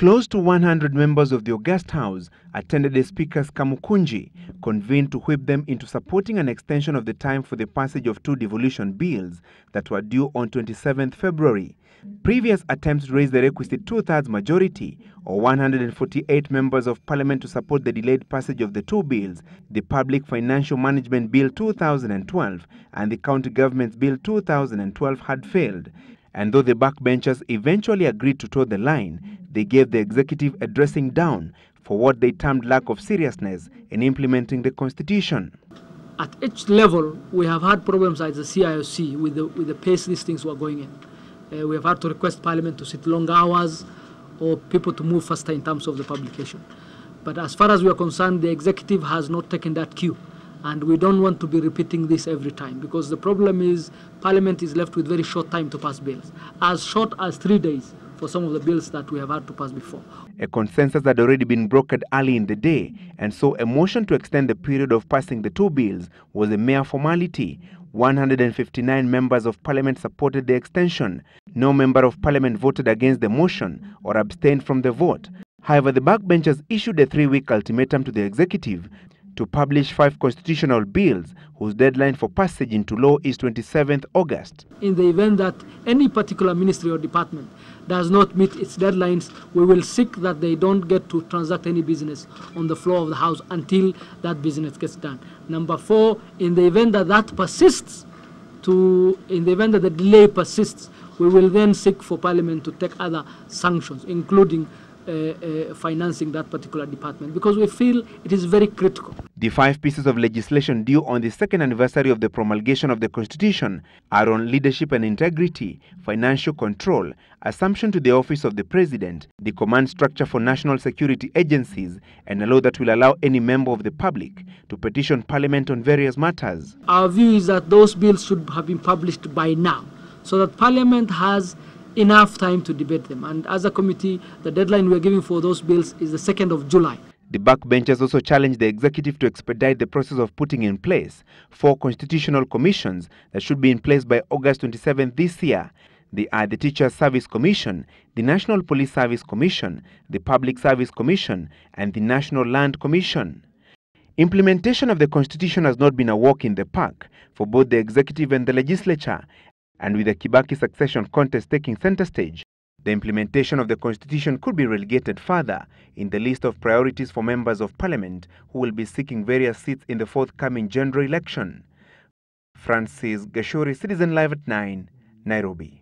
Close to 100 members of the August House attended the Speaker's Kamukunji, convened to whip them into supporting an extension of the time for the passage of two devolution bills that were due on 27th February. Previous attempts to raise the requisite two-thirds majority, or 148 members of Parliament, to support the delayed passage of the two bills, the Public Financial Management Bill 2012 and the County Governments Bill 2012, had failed. And though the backbenchers eventually agreed to toe the line, they gave the executive a dressing down for what they termed lack of seriousness in implementing the Constitution. At each level, we have had problems at the CIOC with the pace these things were going in. We have had to request Parliament to sit long hours or people to move faster in terms of the publication. But as far as we are concerned, the executive has not taken that cue. And we don't want to be repeating this every time, because the problem is Parliament is left with very short time to pass bills, as short as 3 days for some of the bills that we have had to pass before. A consensus had already been brokered early in the day, and so a motion to extend the period of passing the two bills was a mere formality. 159 members of Parliament supported the extension. No member of Parliament voted against the motion or abstained from the vote. However, the backbenchers issued a 3-week ultimatum to the executive to publish 5 constitutional bills whose deadline for passage into law is 27th August. In the event that any particular ministry or department does not meet its deadlines, we will seek that they don't get to transact any business on the floor of the House until that business gets done. Number 4, in the event that the delay persists, we will then seek for Parliament to take other sanctions, including financing that particular department, because we feel it is very critical. The 5 pieces of legislation due on the 2nd anniversary of the promulgation of the Constitution are on leadership and integrity, financial control, assumption to the office of the President, the command structure for national security agencies, and a law that will allow any member of the public to petition Parliament on various matters. Our view is that those bills should have been published by now, so that Parliament has enough time to debate them. And as a committee, the deadline we are giving for those bills is the 2nd of July. The backbenchers also challenged the executive to expedite the process of putting in place 4 constitutional commissions that should be in place by August 27th this year. They are the Teachers Service Commission, the National Police Service Commission, the Public Service Commission, and the National Land Commission. Implementation of the Constitution has not been a walk in the park for both the executive and the legislature, and with the Kibaki succession contest taking center stage, the implementation of the Constitution could be relegated further in the list of priorities for members of Parliament who will be seeking various seats in the forthcoming general election. Francis Gachuri, Citizen Live at 9, Nairobi.